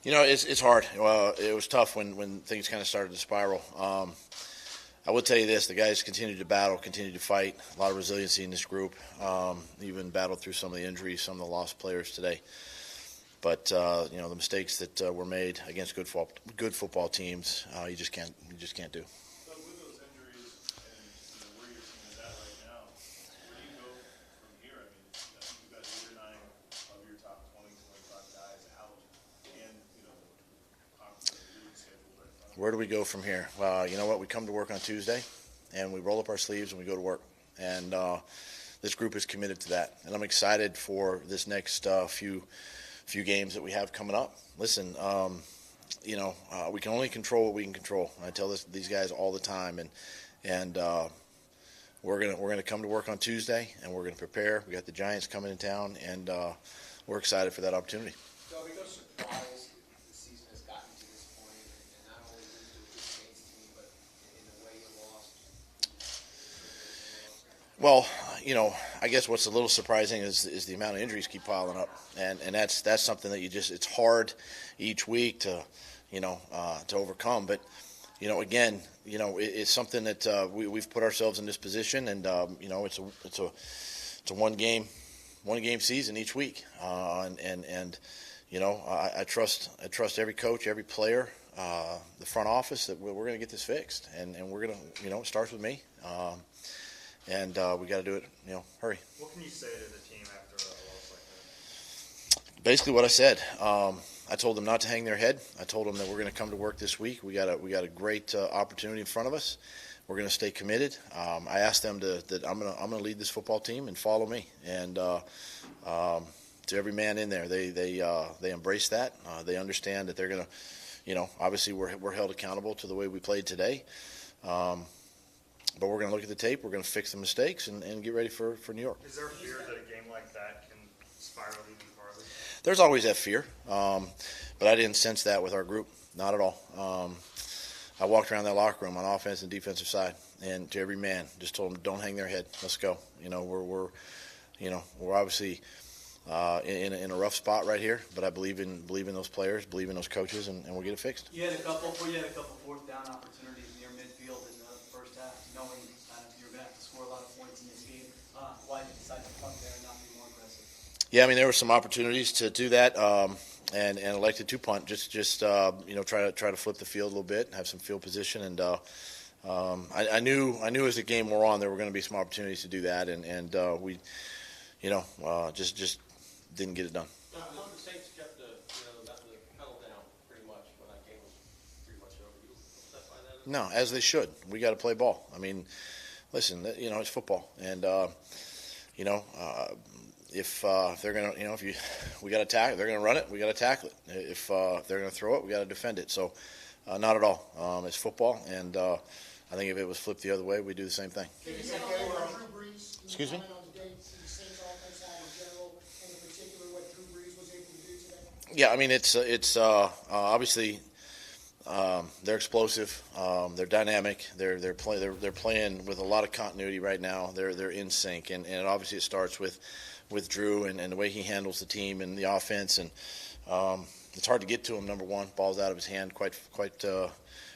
It's hard. Well, it was tough when things kind of started to spiral. I will tell you this: the guys continued to battle, continued to fight. A lot of resiliency in this group. Even battled through some of the injuries, some of the lost players today. But the mistakes that were made against good football teams, you just can't do. But with those injuries and where your team is at right now, where do you go from here? I mean, I think you've got 8 or 9 of your top 20, 25 guys out, and conference and league schedule right in front of Where do we go from here? You know what? We come to work on Tuesday, and we roll up our sleeves and we go to work. And this group is committed to that. And I'm excited for this next few games that we have coming up. Listen, we can only control what we can control. I tell these guys all the time, and we're gonna come to work on Tuesday, and we're gonna prepare. We got the Giants coming in town, and we're excited for that opportunity. So are we no surprise the season has gotten to this point, and not only lose to a good Saints team, but in the way you lost? Well, I guess what's a little surprising is the amount of injuries keep piling up, and that's something that it's hard each week to overcome. But again, it's something that we've put ourselves in this position, and it's a one game season each week, and I trust every coach, every player, the front office that we're going to get this fixed, and we're going to it starts with me. And we got to do it, hurry. What can you say to the team after a loss like that? Basically what I said. I told them not to hang their head. I told them that we're going to come to work this week. We got a great opportunity in front of us. We're going to stay committed. I asked them that I'm going to lead this football team and follow me. And to every man in there, they embrace that. They understand that they're going to, obviously we're held accountable to the way we played today. But we're going to look at the tape. We're going to fix the mistakes and get ready for New York. Is there a fear that a game like that can spiral even farther? There's always that fear, but I didn't sense that with our group, not at all. I walked around that locker room on offense and defensive side, and to every man, just told them, don't hang their head. Let's go. We're obviously in a rough spot right here, but I believe in those players, believe in those coaches, and we'll get it fixed. You had a couple fourth down opportunities near midfield in the first half, knowing you were going to have to score a lot of points in this game. Why did you decide to punt there and not be more aggressive? Yeah, I mean there were some opportunities to do that, and elected to punt. Just try to flip the field a little bit, have some field position, and I knew as the game wore on there were going to be some opportunities to do that, and we just didn't get it done. How the Saints kept got the pedal down pretty much when that game was pretty much over. You upset by that? No, as they should. We got to play ball. I mean, listen, it's football, and if they're gonna, we got to tackle. They're gonna run it. We got to tackle it. If they're gonna throw it, we got to defend it. So, not at all. It's football, and I think if it was flipped the other way, we'd do the same thing. Excuse me? Yeah, I mean it's obviously they're explosive, they're dynamic, they're playing with a lot of continuity right now. They're in sync, and obviously it starts with Drew and the way he handles the team and the offense, and it's hard to get to him. Number one, ball's out of his hand quite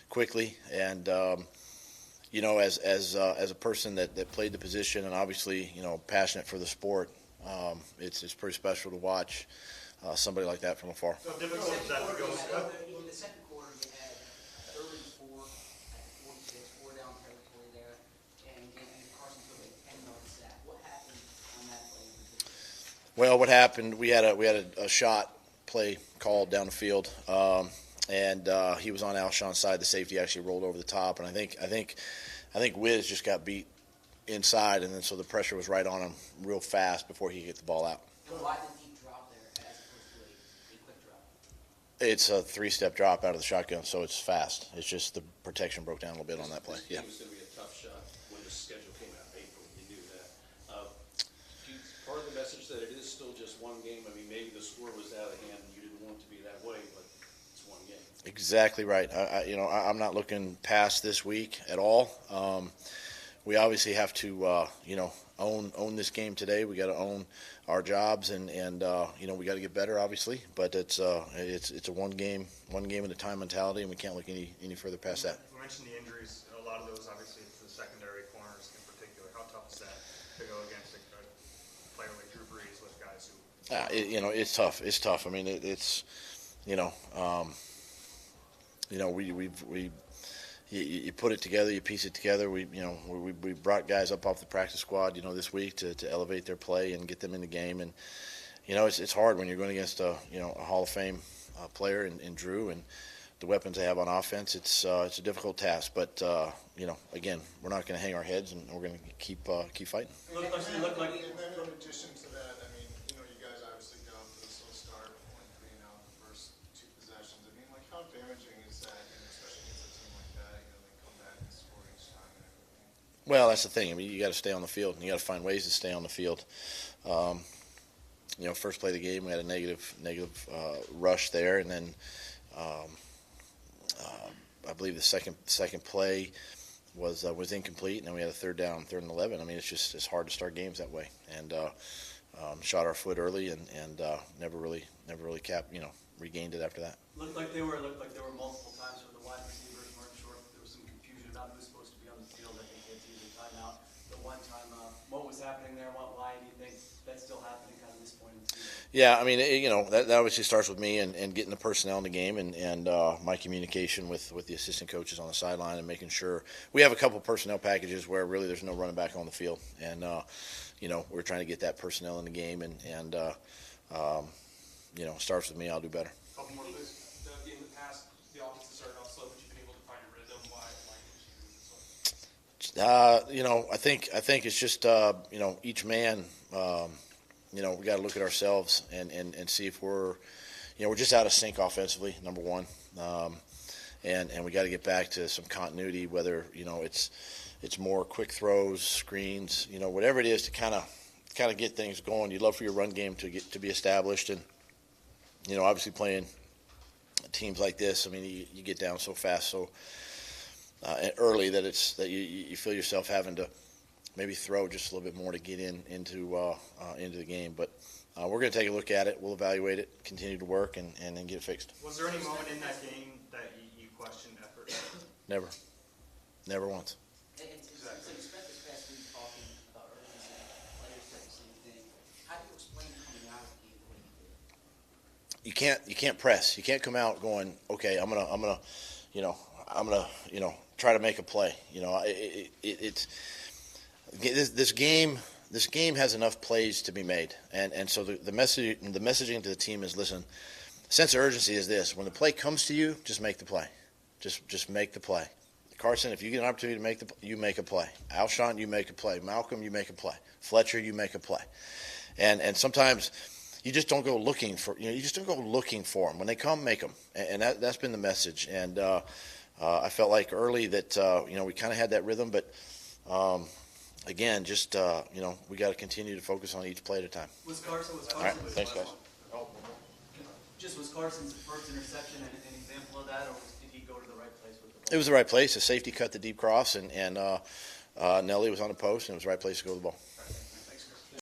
quickly, and as a person that played the position and obviously passionate for the sport, it's pretty special to watch. Somebody like that from afar. So difficult is that to go In the second quarter, you had 3rd and 4 at 46, 4 down territory there, and Carson took a 10-yard sack. What happened on that play? Well, what happened? We had a shot play called down the field, and he was on Alshon's side. The safety actually rolled over the top, and I think Wiz just got beat inside, and then so the pressure was right on him real fast before he hit the ball out. Why the deep drop there as opposed to a quick drop? It's a 3-step drop out of the shotgun, so it's fast. It's just the protection broke down a little bit on that play. Yeah. It was going to be a tough shot when the schedule came out in April. You knew that. Part of the message that it is still just one game. I mean, maybe the score was out of hand and you didn't want it to be that way, but it's one game. Exactly right. I'm not looking past this week at all. we obviously have to own this game today. We got to own our jobs, and we got to get better, obviously. But it's a one game at a time mentality, and we can't look any further past that. You mentioned the injuries, and a lot of those obviously to the secondary corners in particular. How tough is that to go against a player like Drew Brees with guys who? It's tough. It's tough. I mean, it's you put it together, you piece it together. We brought guys up off the practice squad, this week to elevate their play and get them in the game. And it's hard when you're going against a Hall of Fame player in Drew and the weapons they have on offense. It's a difficult task, but again, we're not going to hang our heads, and we're going to keep fighting. Look like And then in addition to that, I mean, you guys obviously got off to a slow start, only 3 and out the first 2 possessions. I mean, like, how damaging is that, especially against a team like that, they come back and score each time and everything? Well, that's the thing. I mean, you got to stay on the field, and you got to find ways to stay on the field. First play of the game, we had a negative rush there, and then I believe the second play was incomplete, and then we had a third and 11. I mean, it's hard to start games that way, and shot our foot early, and never really regained it after that. Looked like there were multiple times where the wide receivers weren't sure. There was some confusion about who's supposed to be on the field. I think they had to use a timeout. The one time, what was happening there? Why do you think that's still happening kind of this point in the season? Yeah, I mean, that obviously starts with me and getting the personnel in the game and my communication with the assistant coaches on the sideline and making sure we have a couple personnel packages where really there's no running back on the field, and we're trying to get that personnel in the game, and starts with me. I'll do better. Couple more, please. In the past, the offense has started off slow, but you've been able to find a rhythm. Why I think it's just each man. We got to look at ourselves and see if we're just out of sync offensively, number one, and we got to get back to some continuity. Whether it's more quick throws, screens, whatever it is to kind of get things going. You'd love for your run game to be established, and obviously playing teams like this. I mean, you get down so fast, so early that you feel yourself having to maybe throw just a little bit more to get into the game. But we're going to take a look at it. We'll evaluate it, continue to work, and then get it fixed. Was there any moment in that game that you questioned effort? Never once. It's like you spent this past week talking about urgency, players said the same thing. How do you explain coming out of the game the way you did? You can't press. You can't come out going, okay, I'm gonna try to make a play. This game has enough plays to be made, and so the messaging to the team is, listen, sense of urgency is this: when the play comes to you, just make the play, just make the play. Carson, if you get an opportunity to you make a play. Alshon, you make a play. Malcolm, you make a play. Fletcher, you make a play. And sometimes you just don't go looking for them. When they come, make them. And that's been the message. And I felt like early that we kind of had that rhythm, but again, just we got to continue to focus on each play at a time. Was Carson? All right, thanks, guys. Was Carson's first interception an example of that, or did he go to the right place with the ball? It was the right place. The safety cut the deep cross, and Nelly was on the post, and it was the right place to go with the ball.